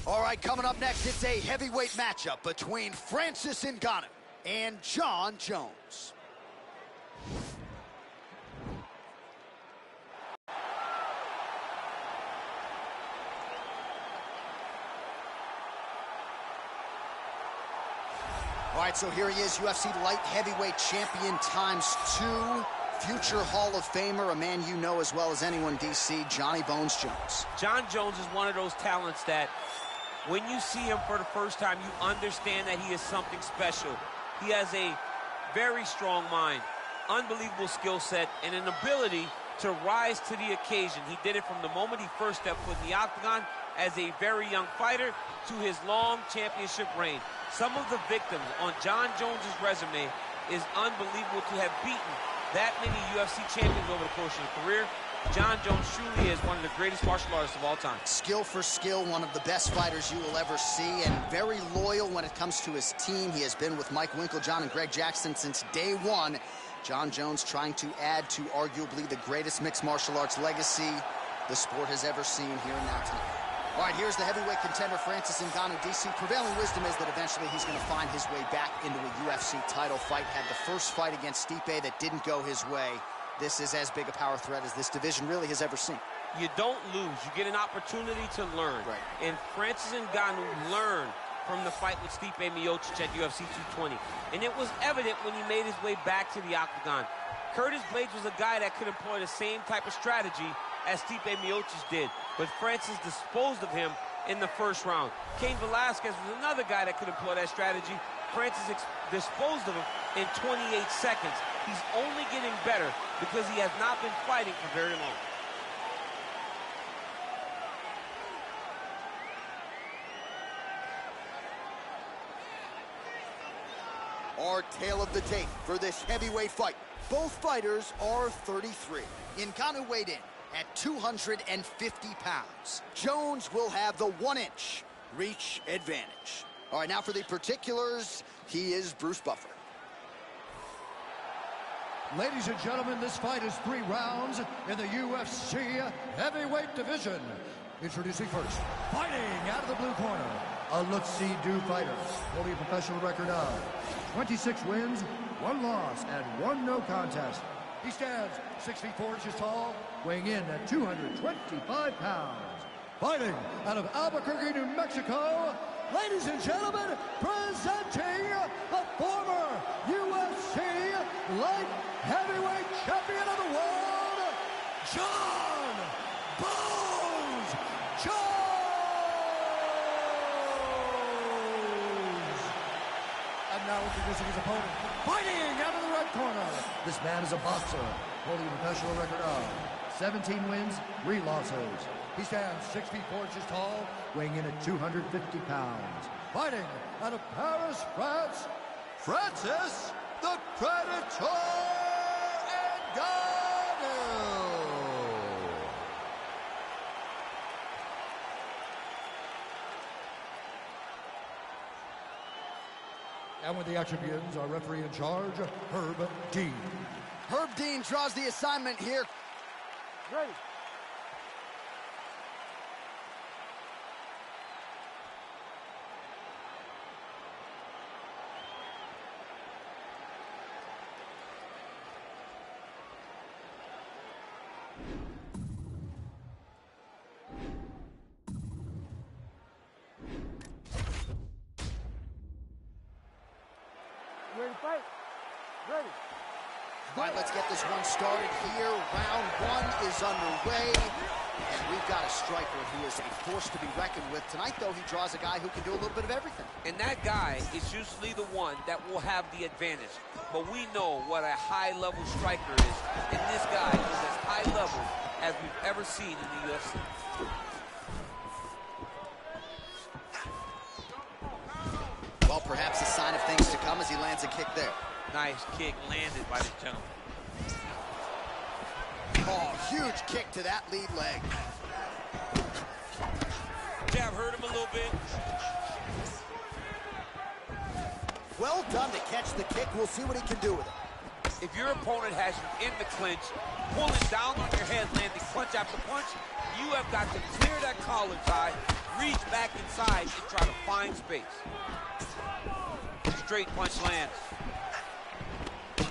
All right, coming up next, it's a heavyweight matchup between Francis Ngannou and Jon Jones. All right, so here he is, UFC light heavyweight champion ×2, future Hall of Famer, a man you know as well as anyone, DC, Johnny Bones Jones. Jon Jones is one of those talents that when you see him for the first time, you understand that he is something special. He has a very strong mind, unbelievable skill set, and an ability to rise to the occasion. He did it from the moment he first stepped foot in the octagon as a very young fighter to his long championship reign. Some of the victims on Jon Jones's resume is unbelievable to have beaten that many UFC champions over the course of his career. Jon Jones truly is one of the greatest martial artists of all time. Skill for skill, one of the best fighters you will ever see, and very loyal when it comes to his team. He has been with Mike Winkeljohn and Greg Jackson since day one. Jon Jones trying to add to arguably the greatest mixed martial arts legacy the sport has ever seen here and now tonight. All right, here's the heavyweight contender, Francis Ngannou. DC, prevailing wisdom is that eventually he's going to find his way back into a UFC title fight. Had the first fight against Stipe that didn't go his way. This is as big a power threat as this division really has ever seen. You don't lose. You get an opportunity to learn. Right. And Francis Ngannou learned from the fight with Stipe Miocic at UFC 220. And it was evident when he made his way back to the octagon. Curtis Blaydes was a guy that could employ the same type of strategy as Stipe Miocic did, but Francis disposed of him in the first round. Cain Velasquez was another guy that could employ that strategy. Francis disposed of him in 28 seconds. He's only getting better because he has not been fighting for very long. Our tale of the tape for this heavyweight fight. Both fighters are 33. Ngannou weighed in at 250 pounds. Jones will have the 1-inch reach advantage. All right, now for the particulars, he is Bruce Buffer. Ladies and gentlemen, this fight is 3 rounds in the UFC heavyweight division. Introducing first, fighting out of the blue corner, a look-see-do fighter, holding a professional record of 26 wins, 1 loss, and 1 no contest. He stands 6 feet 4 inches tall, weighing in at 225 pounds. Fighting out of Albuquerque, New Mexico, ladies and gentlemen, presenting the former UFC light heavyweight champion of the world, Jon Bones Jones! And now introducing his opponent, fighting out of the right corner. This man is a boxer, holding a professional record of 17 wins, 3 losses. He stands 6 feet 4 inches tall, weighing in at 250 pounds. Fighting out of Paris, France, Francis the Predator Ngannou! And when the action begins, our referee in charge, Herb Dean. Herb Dean draws the assignment here. Ready. Ready to fight? Ready. All right, let's get this one started here. Round 1 is underway. And we've got a striker who is a force to be reckoned with. Tonight, though, he draws a guy who can do a little bit of everything. And that guy is usually the one that will have the advantage. But we know what a high-level striker is. And this guy is as high level as we've ever seen in the UFC. Well, perhaps a sign of things to come as he lands a kick there. Nice kick landed by this gentleman. Oh, huge kick to that lead leg. Jab hurt him a little bit. Well done to catch the kick. We'll see what he can do with it. If your opponent has you in the clinch, pulling down on your head, landing punch after punch, you have got to clear that collar tie, reach back back inside and try to find space. Straight punch lands.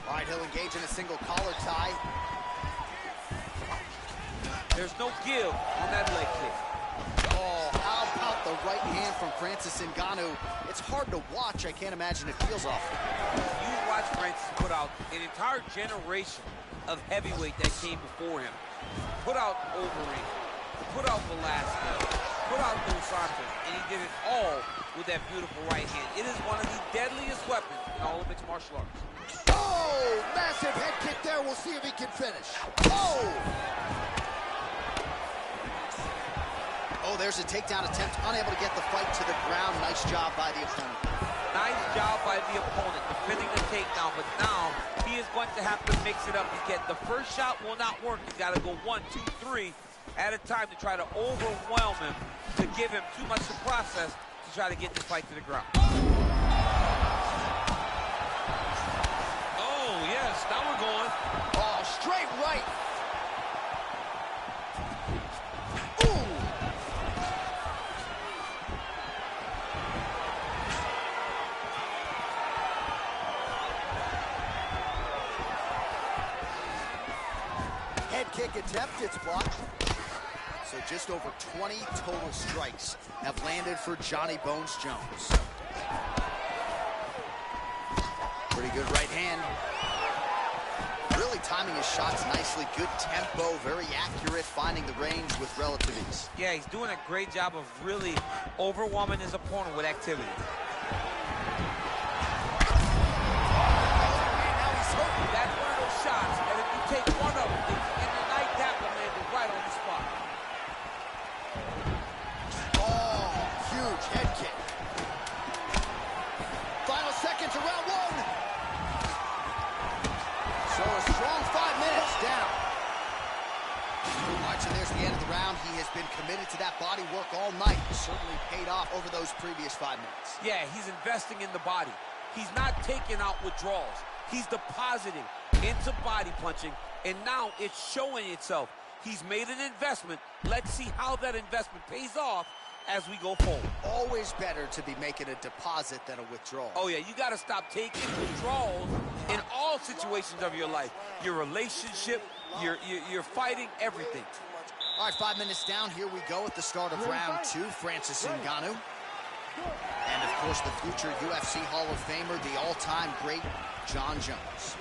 All right, he'll engage in a single collar tie. There's no give on that leg kick. Oh, how about the right hand from Francis Ngannou? It's hard to watch. I can't imagine it feels awful. You watch Francis put out an entire generation of heavyweight that came before him. Put out Overeem, put out Velasquez, put out Dos Santos, and he did it all with that beautiful right hand. It is one of the deadliest weapons in all of mixed martial arts. Oh, massive head kick there. We'll see if he can finish. Oh! Oh, there's a takedown attempt. Unable to get the fight to the ground. Nice job by the opponent. Nice job by the opponent defending the takedown, but now he is going to have to mix it up again. The first shot will not work. He's got to go 1, 2, 3 at a time to try to overwhelm him, to give him too much to process to try to get this fight to the ground. Oh, yes, now we're going. Oh, straight right. Head kick attempt, it's blocked. So just over 20 total strikes have landed for Johnny Bones Jones. Pretty good right hand. Really timing his shots nicely. Good tempo, very accurate, finding the range with relative ease. Yeah, he's doing a great job of really overwhelming his opponent with activity. That's one of those shots that if you take one of them and ignite that one, landed right on the spot. Oh, huge head kick. Final seconds of round 1. So a strong 5 minutes down. All right, so there's the end of the round. He has been committed to that body work all night. Certainly paid off over those previous 5 minutes. Yeah, he's investing in the body. He's not taking out withdrawals. He's depositing into body punching, and now it's showing itself. He's made an investment. Let's see how that investment pays off as we go forward. Always better to be making a deposit than a withdrawal. Oh, yeah, you got to stop taking withdrawals in all situations of your life. Your relationship, your fighting, everything. All right, 5 minutes down. Here we go at the start of round 2. Francis Ngannou. And, of course, the future UFC Hall of Famer, the all-time great Jon Jones.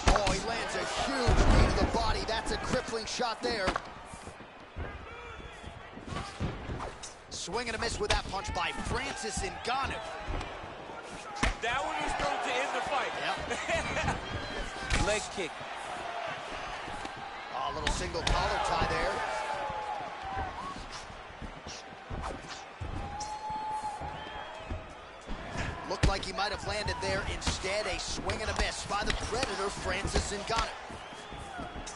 Oh, he lands a huge knee to the body. That's a crippling shot there. Swing and a miss with that punch by Francis Ngannou. That one is going to end the fight. Yep. Leg kick. Oh, a little single collar tie there. Looked like he might have landed there. Instead, a swing and a miss by the Predator, Francis Ngannou.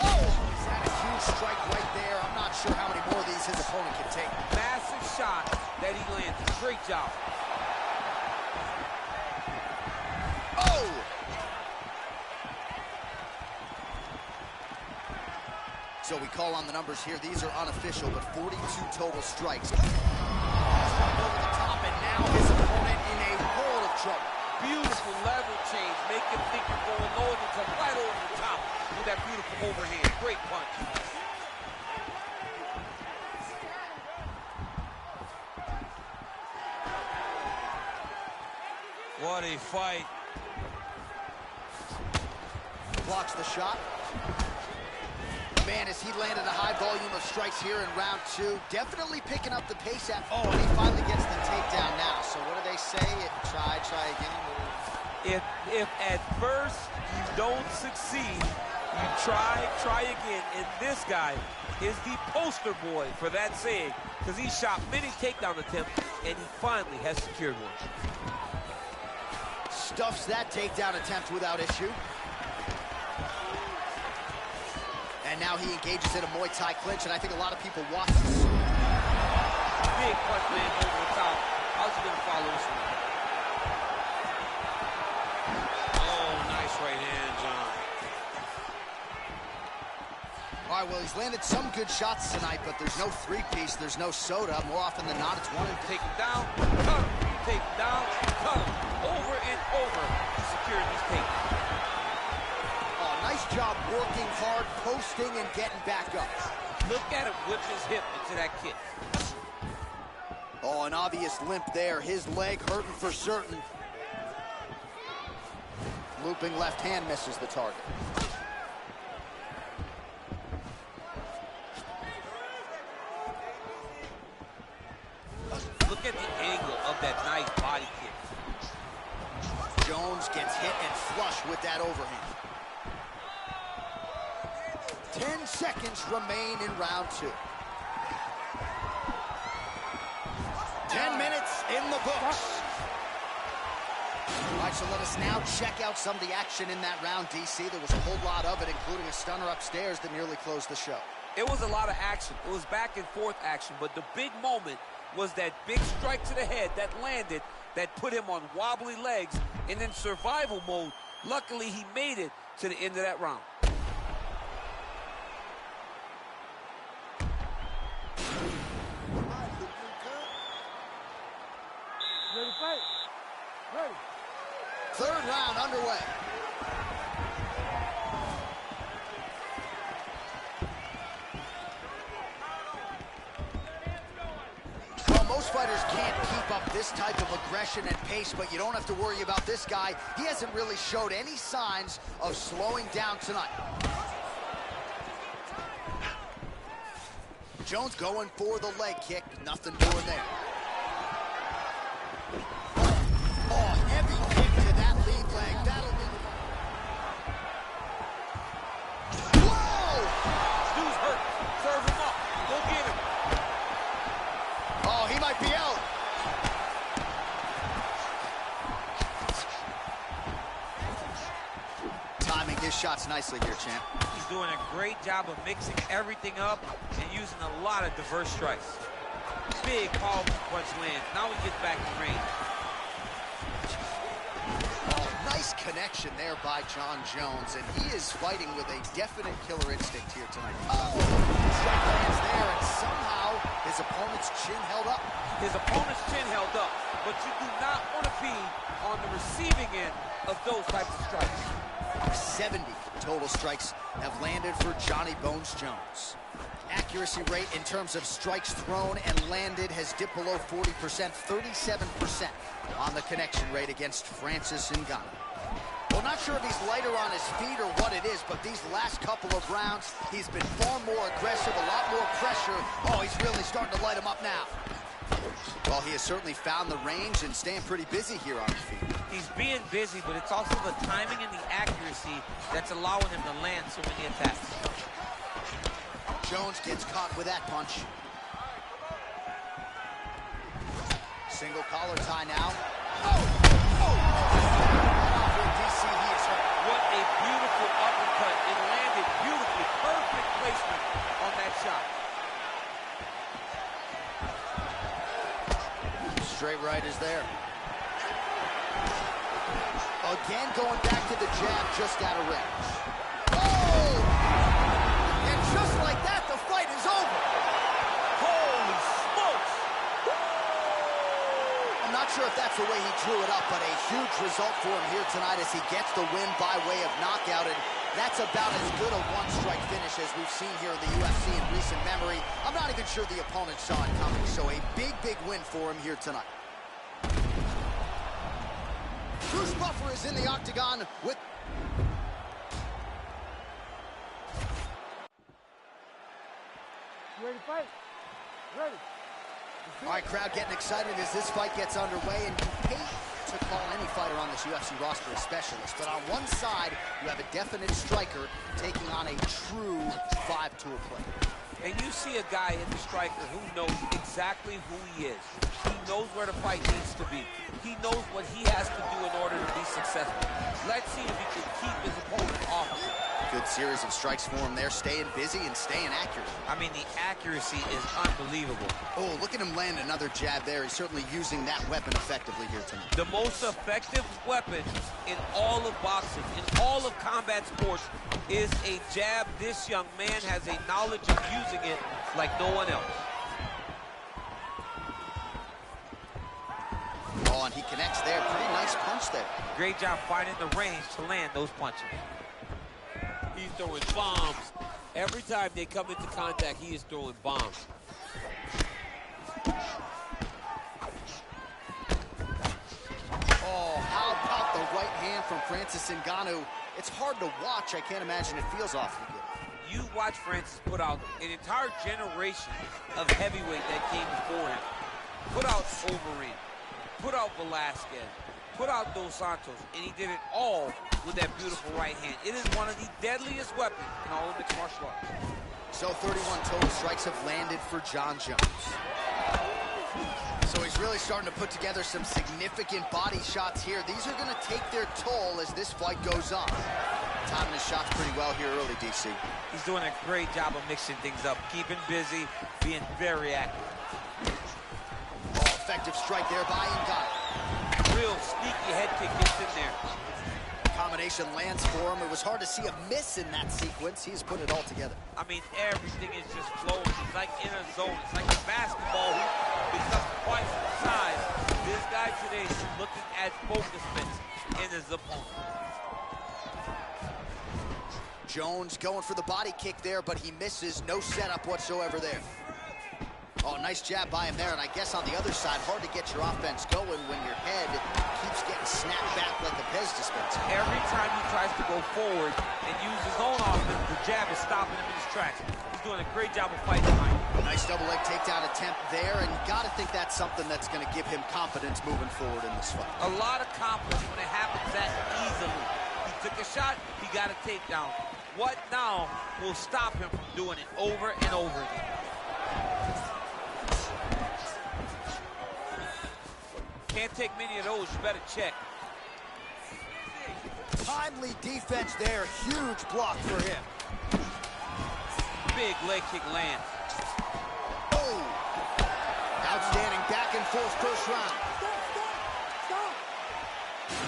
Oh, he's had a huge strike right there. I'm not sure how many more of these his opponent can take. Massive shot that he lands. Great job. Oh! So we call on the numbers here. These are unofficial, but 42 total strikes. Over the top, and now his opponent in a world of trouble. Beautiful level change. Make him think you're going low and come right over the top with that beautiful overhand. Great punch. What a fight. Blocks the shot. Man, as he landed a high volume of strikes here in round 2, definitely picking up the pace at, oh, and he finally gets the takedown now. So what do they say? Try again. If at first you don't succeed, you try again. And this guy is the poster boy for that saying, because he shot many takedown attempts, and he finally has secured one. Stuffs that takedown attempt without issue. And now he engages in a Muay Thai clinch, and I think a lot of people watch this. Big punch land over the top. How's he going to follow this one? Oh, nice right hand, John. All right, well, he's landed landed some good shots tonight, but there's no three-piece, there's no soda. More often than not, it's one and Take him down, cut him. Take him down, cut him. Over and over, securing his tape. Oh, nice job working hard, posting, and getting back up. Look at him whip his hip into that kick. Oh, an obvious limp there. His leg hurting for certain. Looping left hand misses the target. Look at the angle of that nice body kick. Jones gets hit and flush with that overhand. 10 seconds remain in round 2. 10 minutes in the books. All right, so let us now check out some of the action in that round, DC. There was a whole lot of it, including a stunner upstairs that nearly closed the show. It was a lot of action. It was back and forth action, but the big moment was that big strike to the head that landed, that put him on wobbly legs, and in survival mode. Luckily, he made it to the end of that round. Ready, fight. Ready. Third round underway. Well, most fighters can't keep up this type of aggression and pace, but you don't have to worry about this guy. He hasn't really showed any signs of slowing down tonight. Jones going for the leg kick. Nothing doing there. Oh, heavy kick to that lead leg. That'll be... Whoa! Dude's hurt. Serve him up. Go get him. Oh, he might be out. Timing his shots nicely here, champ. He's doing a great job of mixing everything up and using a lot of diverse strikes. Big powerful punch lands. Now he gets back in range. Oh, nice connection there by Jon Jones, and he is fighting with a definite killer instinct here tonight. Oh, strike lands there, and somehow his opponent's chin held up. His opponent's chin held up, but you do not want to be on the receiving end of those types of strikes. 70 total strikes have landed for Johnny Bones Jones. Accuracy rate in terms of strikes thrown and landed has dipped below 40%, 37% on the connection rate against Francis Ngannou. Well, not sure if he's lighter on his feet or what it is, but these last couple of rounds, he's been far more aggressive, a lot more pressure. Oh, he's really starting to light him up now. Well, he has certainly found the range and staying pretty busy here on his feet. He's being busy, but it's also the timing and the accuracy that's allowing him to land so many attacks. Jones gets caught with that punch. Single collar tie now. Oh! DC, he is hurt. What a beautiful uppercut. It landed beautifully. Perfect placement on that shot. Straight right is there. Again, going back to the jab, just out of range. Oh! And just like that, the fight is over. Holy smokes! I'm not sure if that's the way he drew it up, but a huge result for him here tonight as he gets the win by way of knockout. And that's about as good a one-strike finish as we've seen here in the UFC in recent memory. I'm not even sure the opponent saw it coming, so a big, big win for him here tonight. Bruce Buffer is in the octagon with... You ready to fight? Ready. All right, crowd getting excited as this fight gets underway, and you hate to call any fighter on this UFC roster a specialist, but on one side, you have a definite striker taking on a true five-tool player. And you see a guy in the striker who knows exactly who he is. He knows where the fight needs to be. He knows what he has to do in order to be successful. Let's see if he can keep his opponent off of him. Good series of strikes for him there, staying busy and staying accurate. I mean, the accuracy is unbelievable. Oh, look at him land another jab there. He's certainly using that weapon effectively here tonight. The most effective weapon in all of boxing, in all of combat sports, is a jab. This young man has a knowledge of using it like no one else. Oh, and he connects there. Pretty nice punch there. Great job finding the range to land those punches. He's throwing bombs. Every time they come into contact, he is throwing bombs. Oh, how about the right hand from Francis Ngannou? It's hard to watch. I can't imagine it feels awfully good. You watch Francis put out an entire generation of heavyweight that came before him. Put out Overeem, put out Velasquez, put out Dos Santos, and he did it all with that beautiful right hand. It is one of the deadliest weapons in all of mixed martial arts. So 31 total strikes have landed for Jon Jones. So he's really starting to put together some significant body shots here. These are going to take their toll as this fight goes on. Timing his shots pretty well here early, DC. He's doing a great job of mixing things up, keeping busy, being very active. Oh, effective strike there by Ngannou. Real sneaky head kick gets in there. Combination lands for him. It was hard to see a miss in that sequence. He's put it all together. I mean, everything is just flowing. It's like in a zone. It's like a basketball hoop becomes twice the size. This guy today is looking at focus mitts in his opponent. Jones going for the body kick there, but he misses. No setup whatsoever there. Oh, nice jab by him there, and I guess on the other side, hard to get your offense going when your head keeps getting snapped back like a Pez dispenser. Every time he tries to go forward and use his own offense, the jab is stopping him in his tracks. He's doing a great job of fighting behind him. Nice double leg takedown attempt there, and you got to think that's something that's going to give him confidence moving forward in this fight. A lot of confidence when it happens that easily. He took a shot, he got a takedown. What now will stop him from doing it over and over again? Can't take many of those, you better check. Timely defense there, huge block for him. Big leg kick lands. Oh! Outstanding back and forth first round.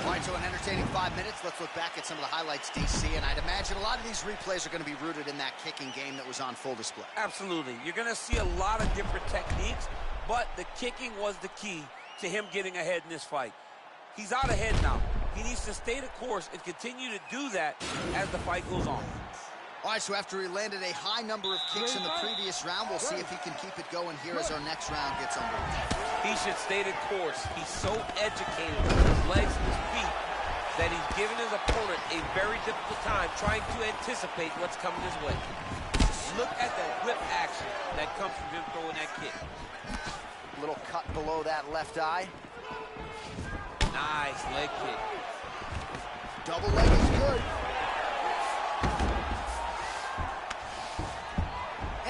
All right, so an entertaining 5 minutes. Let's look back at some of the highlights, DC, and I'd imagine a lot of these replays are going to be rooted in that kicking game that was on full display. Absolutely. You're going to see a lot of different techniques, but the kicking was the key to him getting ahead in this fight. He's out ahead now. He needs to stay the course and continue to do that as the fight goes on. All right, so after he landed a high number of kicks in the previous round, we'll see if he can keep it going here as our next round gets underway. He should stay the course. He's so educated with his legs and his feet that he's giving his opponent a very difficult time trying to anticipate what's coming his way. Look at the whip action that comes from him throwing that kick. Little cut below that left eye. Nice leg kick. Double leg is good.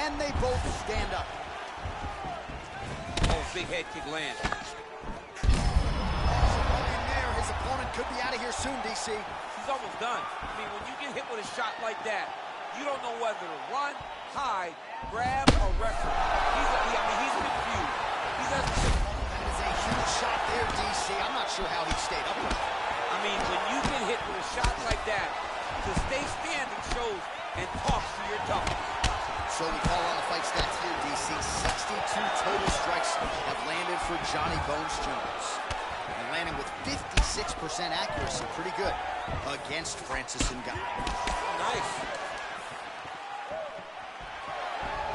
And they both stand up. Oh, big head kick lands. There, his opponent could be out of here soon, DC. He's almost done. I mean, when you get hit with a shot like that, you don't know whether to run, hide, grab, or wrestle. He's confused. That is a huge shot there, DC. I'm not sure how he stayed up with it. I mean, when you get hit with a shot like that, to stay standing shows and talks to your toughness. So we call on the fight stats here, DC. 62 total strikes have landed for Johnny Bones Jones. And landing with 56% accuracy. Pretty good against Francis Ngannou. Nice.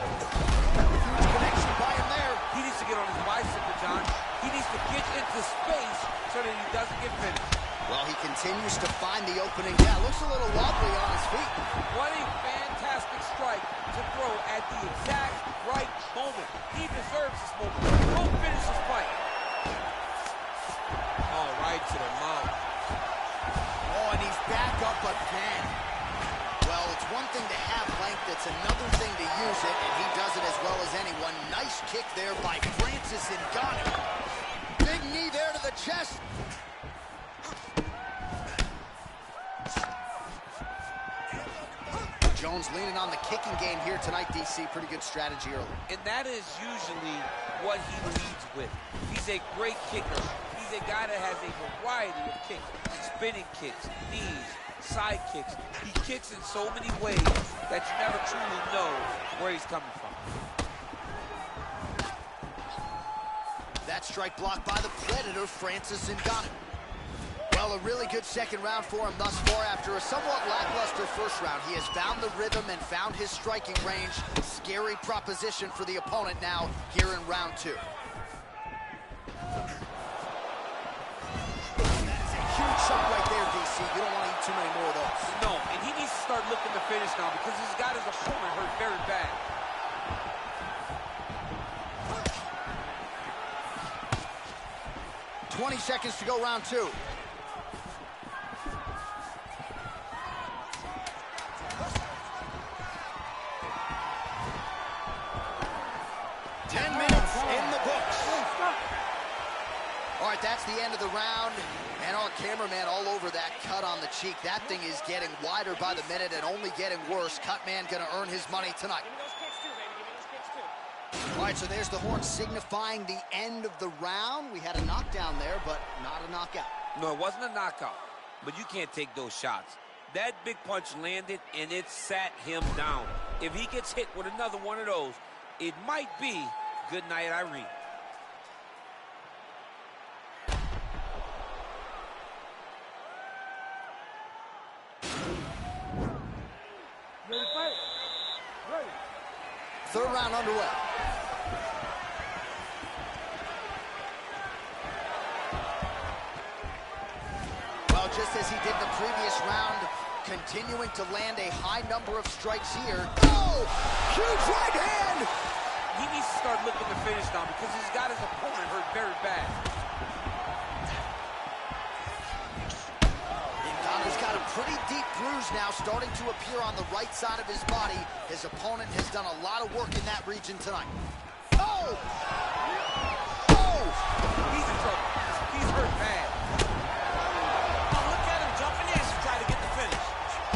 Huge connection by him there. He needs to get on his bicycle, John. He needs to get into space so that he doesn't get finished. Well, he continues to find the opening. Yeah, looks a little wobbly on his feet. What a fantastic strike to throw at the exact right moment. He deserves this moment. Go finish this fight. Oh, right to the mouth. Oh, and he's back up again. Well, it's one thing to have length, it's another thing to use it, and he does it as well as anyone. Nice kick there by Francis Ngannou. Big knee there to the chest. Jones leaning on the kicking game here tonight, DC. Pretty good strategy early. And that is usually what he leads with. He's a great kicker. He's a guy that has a variety of kicks. Spinning kicks, knees, side kicks. He kicks in so many ways that you never truly know where he's coming from. That strike blocked by the Predator, Francis Ngannou. Well, a really good second round for him thus far. After a somewhat lackluster first round, he has found the rhythm and found his striking range. Scary proposition for the opponent now here in round 2. That is a huge shot right there, DC. You don't want to eat too many more of those. No, and he needs to start looking to finish now because he's got his opponent hurt very bad. 20 seconds to go, round 2. All right, that's the end of the round, and our cameraman all over that cut on the cheek. That thing is getting wider by the minute and only getting worse. Cut man gonna earn his money tonight. All right, so there's the horn signifying the end of the round. We had a knockdown there, but not a knockout. No, it wasn't a knockout, but you can't take those shots. That big punch landed, and it sat him down. If he gets hit with another one of those, it might be good night, Irene. Ready, fight. Ready. Third round underway. Well, just as he did the previous round, continuing to land a high number of strikes here. Oh! Huge right hand! He needs to start looking to finish now because he's got his opponent hurt very bad. Ngannou's got a pretty deep bruise now starting to appear on the right side of his body. His opponent has done a lot of work in that region tonight. Oh! Oh! He's in trouble. He's hurt bad. Oh, look at him jumping in to try to get the finish.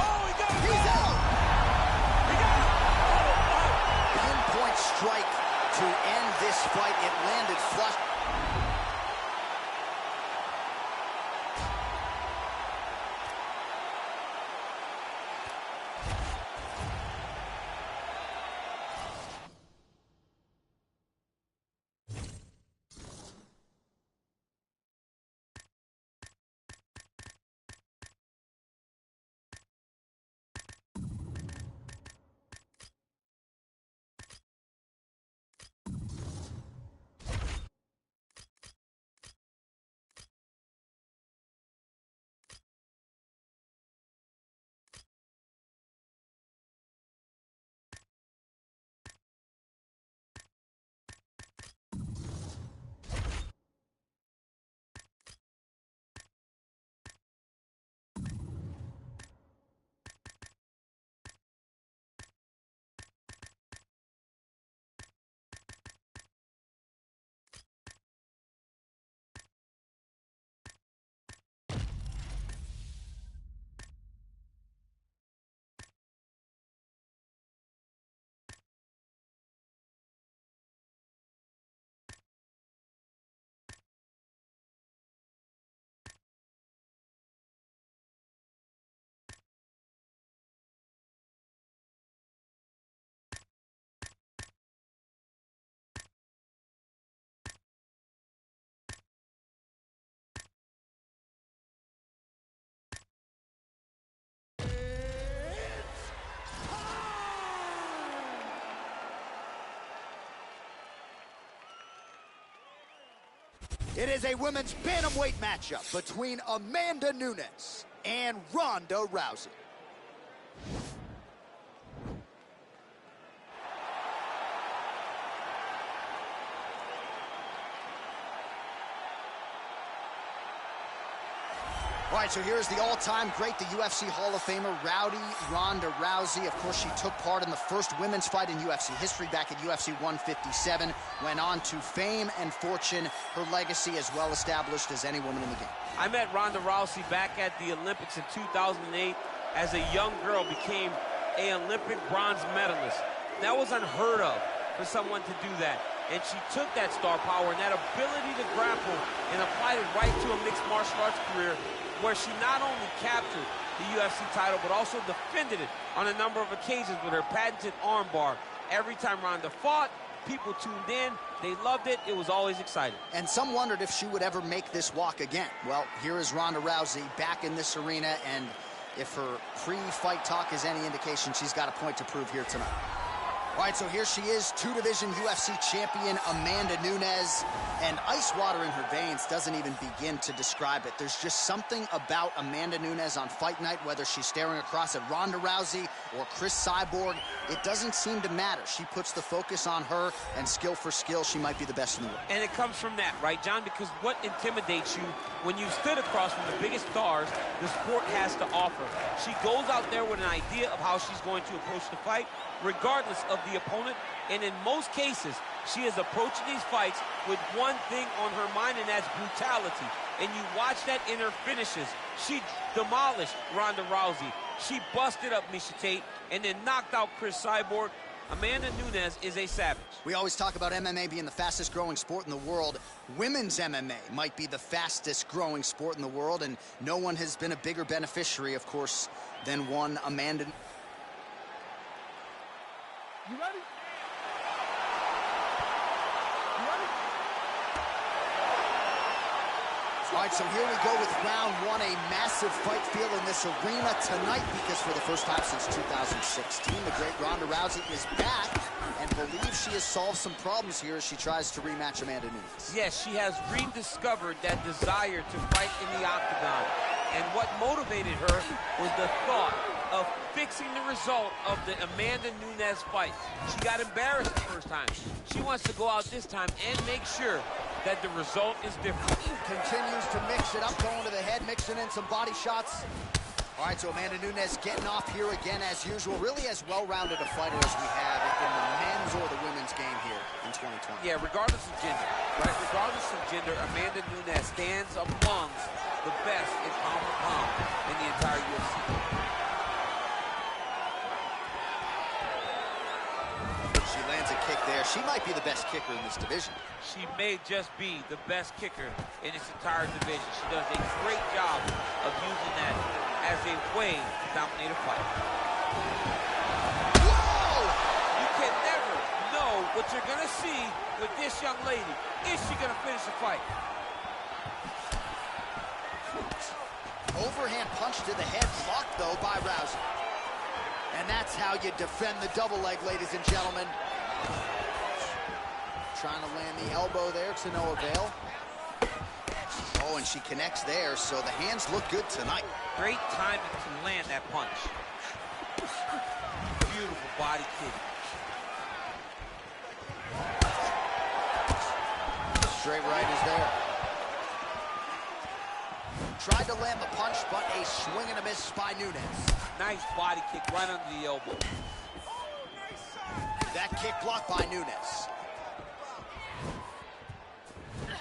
Oh, he got it. He's out! He got it. Oh, Pinpoint strike to end this fight. It landed flush. It is a women's bantamweight matchup between Amanda Nunes and Ronda Rousey. All right, so here's the all-time great, the UFC Hall of Famer, Ronda Rousey. Of course, she took part in the first women's fight in UFC history back at UFC 157. Went on to fame and fortune, her legacy as well established as any woman in the game. I met Ronda Rousey back at the Olympics in 2008. As a young girl, became an Olympic bronze medalist. That was unheard of for someone to do that. And she took that star power and that ability to grapple and applied it right to a mixed martial arts career, where she not only captured the UFC title, but also defended it on a number of occasions with her patented armbar. Every time Ronda fought, people tuned in, they loved it, it was always exciting. And some wondered if she would ever make this walk again. Well, here is Ronda Rousey back in this arena, and if her pre-fight talk is any indication, she's got a point to prove here tonight. All right, so here she is, two-division UFC champion Amanda Nunes, and ice water in her veins doesn't even begin to describe it. There's just something about Amanda Nunes on fight night, whether she's staring across at Ronda Rousey or Chris Cyborg, it doesn't seem to matter. She puts the focus on her, and skill for skill, she might be the best in the world. And it comes from that, right, John? Because what intimidates you when you stood across from the biggest stars the sport has to offer? She goes out there with an idea of how she's going to approach the fight, regardless of the opponent, and in most cases, she is approaching these fights with one thing on her mind, and that's brutality. And you watch that in her finishes. She demolished Ronda Rousey. She busted up Miesha Tate and then knocked out Chris Cyborg. Amanda Nunes is a savage. We always talk about MMA being the fastest growing sport in the world. Women's MMA might be the fastest growing sport in the world, and no one has been a bigger beneficiary, of course, than one Amanda. You ready? All right, so here we go with round one, a massive fight feel in this arena tonight, because for the first time since 2016, the great Ronda Rousey is back and believes she has solved some problems here as she tries to rematch Amanda Nunes. Yes, she has rediscovered that desire to fight in the octagon. And what motivated her was the thought of fixing the result of the Amanda Nunes fight. She got embarrassed the first time. She wants to go out this time and make sure that the result is different. Continues to mix it up, going to the head, mixing in some body shots. All right, so Amanda Nunes getting off here again as usual. Really as well-rounded a fighter as we have in the men's or the women's game here in 2020. Yeah, regardless of gender, right? Regardless of gender, Amanda Nunes stands amongst the best in pound for pound in the entire UFC. She lands a kick there. She might be the best kicker in this division. She may just be the best kicker in this entire division. She does a great job of using that as a way to dominate a fight. Whoa! You can never know what you're going to see with this young lady. Is she going to finish the fight? Overhand punch to the head, blocked though by Rousey. And that's how you defend the double leg, ladies and gentlemen. Trying to land the elbow there to no avail. Oh, and she connects there, so the hands look good tonight. Great timing to land that punch. Beautiful body kick. Straight right is there. Tried to land the punch, but a swing and a miss by Nunes. Nice body kick right under the elbow. That kick blocked by Nunes.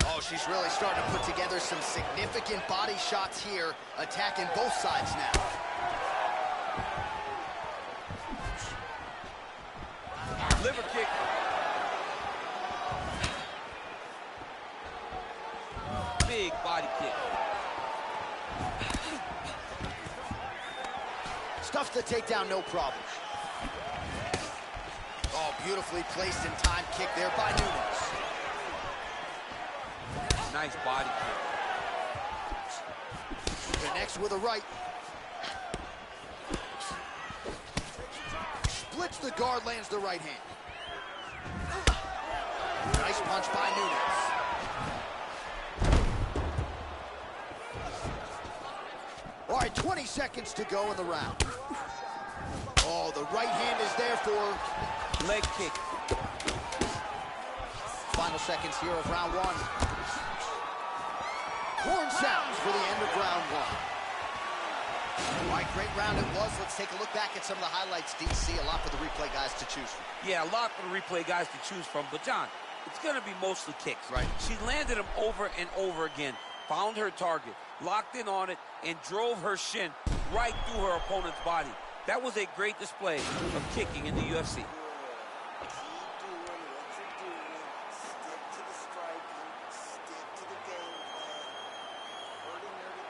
Oh, she's really starting to put together some significant body shots here, attacking both sides now. Liver kick. Big body kick. Stuffs the takedown, no problem. Oh, beautifully placed in time kick there by Nunes. Nice body kick. Connects with a right. Splits the guard, lands the right hand. Nice punch by Nunes. All right, 20 seconds to go in the round. Oh, the right hand is there for leg kick. Final seconds here of round one. Horn sounds for the end of round one. All right, great round it was. Let's take a look back at some of the highlights, DC. A lot for the replay guys to choose from. Yeah, a lot for the replay guys to choose from. But, John, it's going to be mostly kicks. Right. She landed them over and over again, found her target, locked in on it, and drove her shin right through her opponent's body. That was a great display of kicking in the UFC.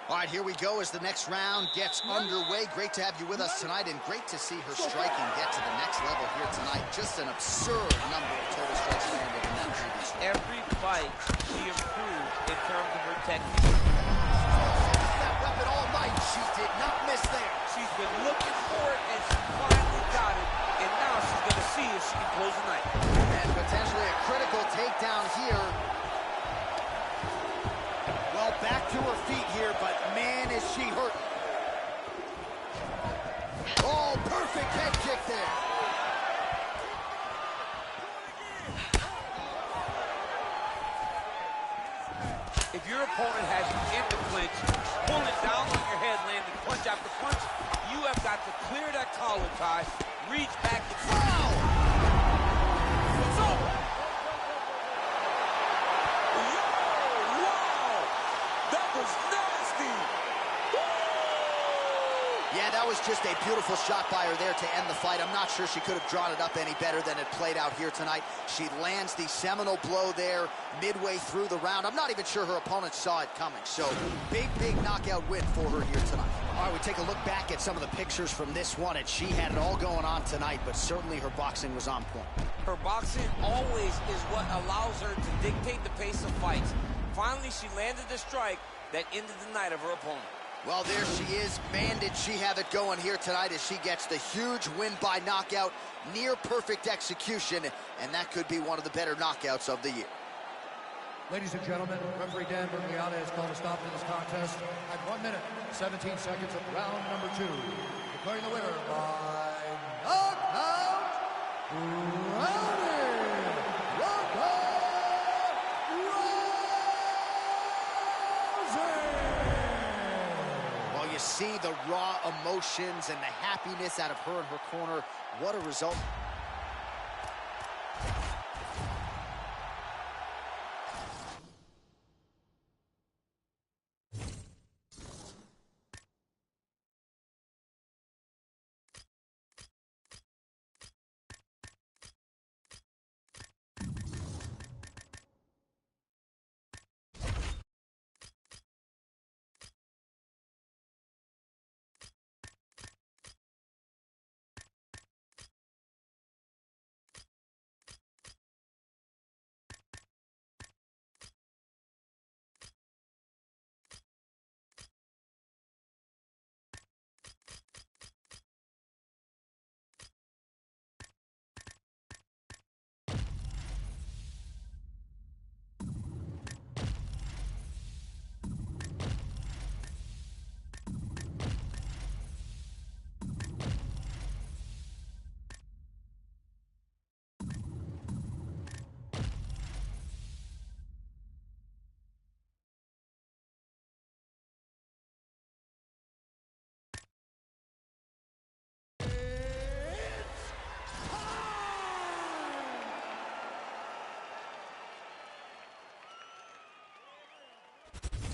All right, here we go as the next round gets underway. Great to have you with us tonight, and great to see her striking get to the next level here tonight. Just an absurd number of total strikes landed in that previous round. Every fight, she improved in terms of her technique. That weapon all night. She did not miss there. She's been looking for it, and she finally got it. And now she's going to see if she can close the night. And potentially a critical takedown here. Well, back to her feet here, but man, is she hurt. Oh, perfect head kick there. If your opponent has you in the clinch, pulling down on your head, landing punch after punch, you have got to clear that collar tie, reach back and Wow! It's over. Wow! That was nasty! Yeah, that was just a beautiful shot by her there to end the fight. I'm not sure she could have drawn it up any better than it played out here tonight. She lands the seminal blow there midway through the round. I'm not even sure her opponent saw it coming. So, big knockout win for her here tonight. All right, we take a look back at some of the pictures from this one, and she had it all going on tonight, but certainly her boxing was on point. Her boxing always is what allows her to dictate the pace of fights. Finally, she landed the strike that ended the night of her opponent. Well, there she is. Man, did she have it going here tonight as she gets the huge win by knockout, near perfect execution, and that could be one of the better knockouts of the year. Ladies and gentlemen, referee Dan Bergliata has called a stop to this contest at 1 minute, 17 seconds of round number 2. Declaring the winner by knockout, You see the raw emotions and the happiness out of her and her corner. What a result.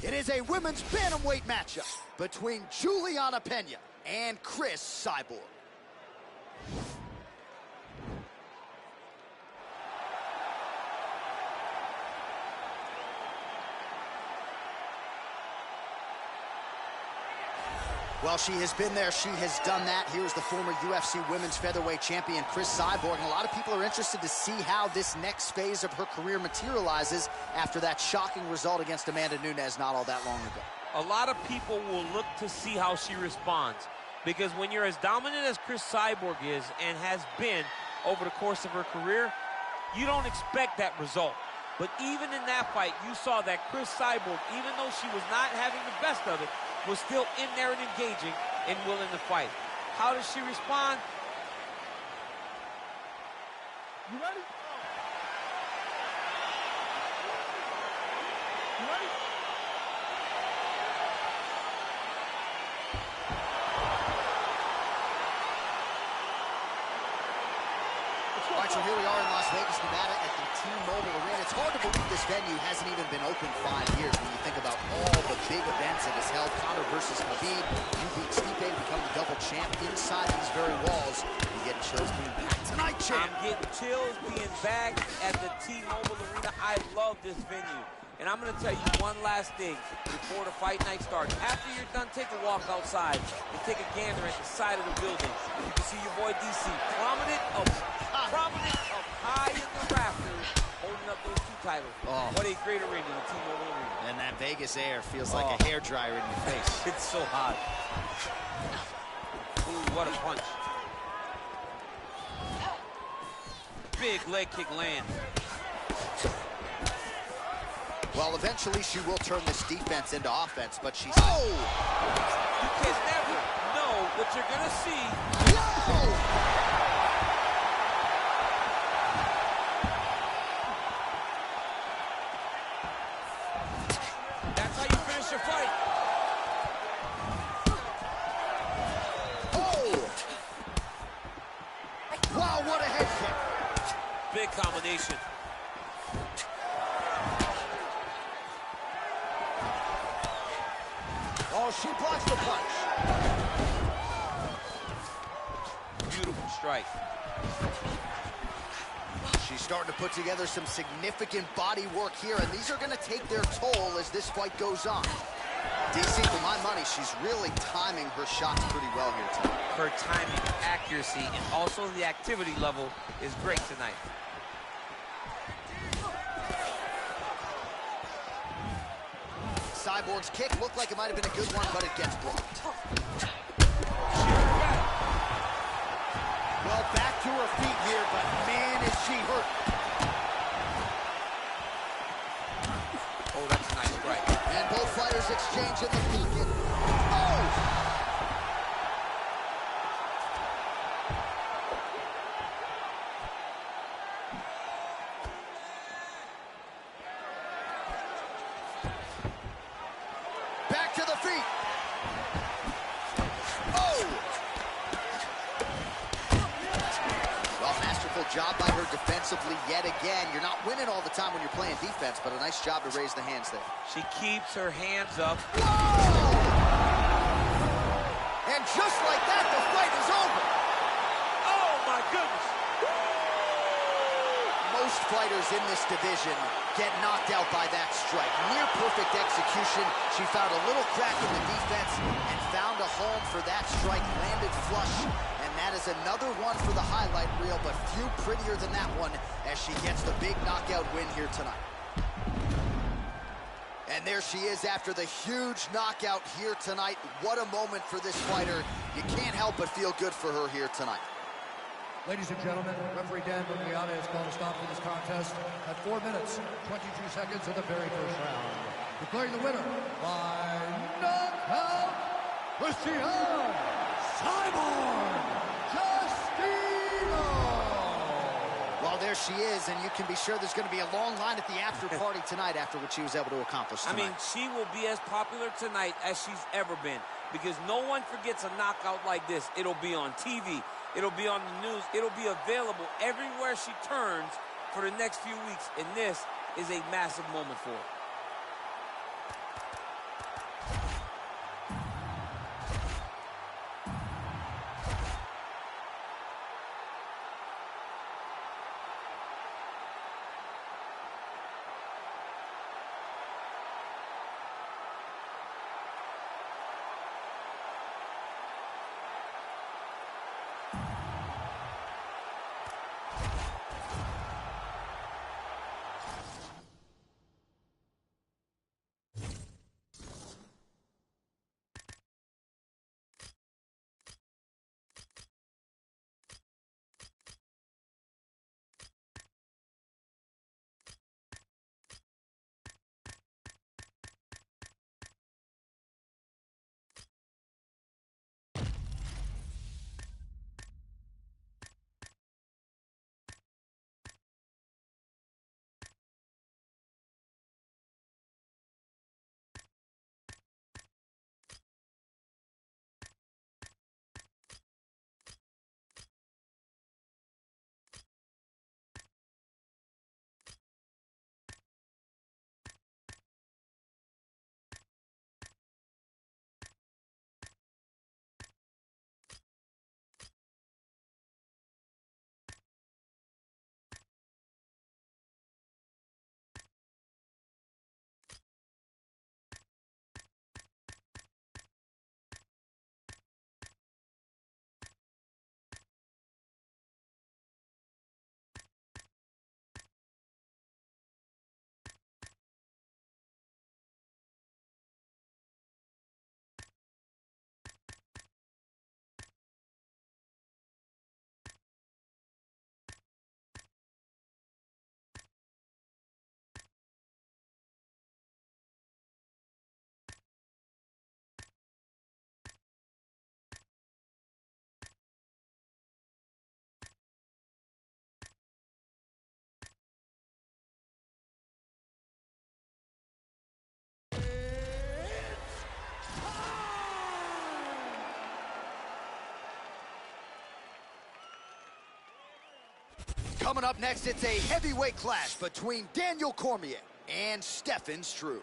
It is a women's bantamweight matchup between Juliana Pena and Chris Cyborg. Well, she has been there, she has done that. Here's the former UFC Women's Featherweight Champion, Chris Cyborg, and a lot of people are interested to see how this next phase of her career materializes after that shocking result against Amanda Nunes not all that long ago. A lot of people will look to see how she responds, because when you're as dominant as Chris Cyborg is and has been over the course of her career, you don't expect that result. But even in that fight, you saw that Chris Cyborg, even though she was not having the best of it, was still in there and engaging and willing to fight. How does she respond? You ready? You ready? All right, So here we are in Las Vegas, Nevada at the T-Mobile Arena. It's hard to believe this venue hasn't even been open 5 years when you think about all the big events it has held. Conor versus Khabib, you beat Stipe to become the double champ inside these very walls. You getting chills being back tonight, champ. I'm getting chills being back at the T-Mobile Arena. I love this venue. And I'm going to tell you one last thing before the fight night starts. After you're done, take a walk outside and take a gander at the side of the building. You can see your boy DC prominent up high in the rafters, holding up those 2 titles. Oh. What a great arena, the T-Mobile Arena. And that Vegas air feels like a hairdryer in your face. It's so hot. Ooh, what a punch. Big leg kick land. Well, eventually she will turn this defense into offense, but she's... Oh! You can never know what you're going to see. Whoa! That's how you finish your fight. Oh! Wow, what a head kick. Big combination. Oh, she blocks the punch. Beautiful strike. She's starting to put together some significant body work here, and these are going to take their toll as this fight goes on. DC, for my money, she's really timing her shots pretty well here tonight. Her timing, accuracy, and also the activity level is great tonight. Cyborg's kick looked like it might have been a good one, but it gets blocked. Well, back to her feet here, but man, is she hurt. Oh, that's a nice strike. And both fighters exchanging the feet. Oh! Back to the feet. Oh! Well, masterful job by her defensively yet again. You're not winning all the time when you're playing defense, but a nice job to raise the hands there. She keeps her hands up. Whoa! And just like that, the fight is over. Oh, my goodness. Most fighters in this division get knocked out by that strike. Near perfect execution. She found a little crack in the defense and found a home for that strike. Landed flush. And that is another one for the highlight reel, but few prettier than that one as she gets the big knockout win here tonight. And there she is after the huge knockout here tonight. What a moment for this fighter. You can't help but feel good for her here tonight. Ladies and gentlemen, referee Dan Bugliata has called a stop to this contest at 4 minutes, 22 seconds of the very first round. Declaring the winner by knockout, Christian Cyborg Justino. Well, there she is, and you can be sure there's going to be a long line at the after party tonight after what she was able to accomplish tonight. I mean, she will be as popular tonight as she's ever been because no one forgets a knockout like this. It'll be on TV. It'll be on the news. It'll be available everywhere she turns for the next few weeks, and this is a massive moment for her. Coming up next, it's a heavyweight clash between Daniel Cormier and Stefan Struve.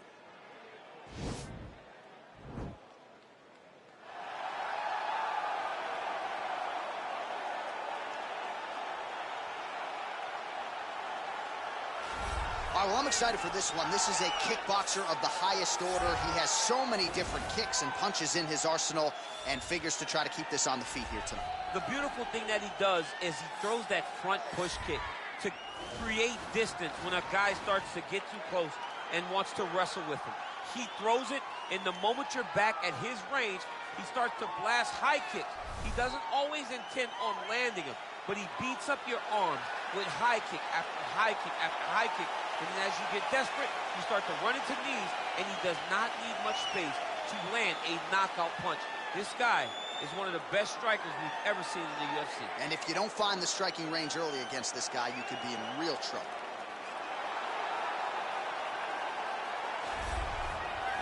All right, well, I'm excited for this one. This is a kickboxer of the highest order. He has so many different kicks and punches in his arsenal and figures to try to keep this on the feet here tonight. The beautiful thing that he does is he throws that front push kick to create distance when a guy starts to get too close and wants to wrestle with him. He throws it, and the moment you're back at his range, he starts to blast high kicks. He doesn't always intend on landing them, but he beats up your arms with high kick after high kick after high kick. And then as you get desperate, you start to run into knees, and he does not need much space to land a knockout punch. This guy is one of the best strikers we've ever seen in the UFC. And if you don't find the striking range early against this guy, you could be in real trouble.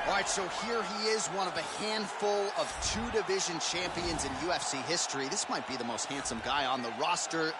All right, so here he is, one of a handful of two-division champions in UFC history. This might be the most handsome guy on the roster.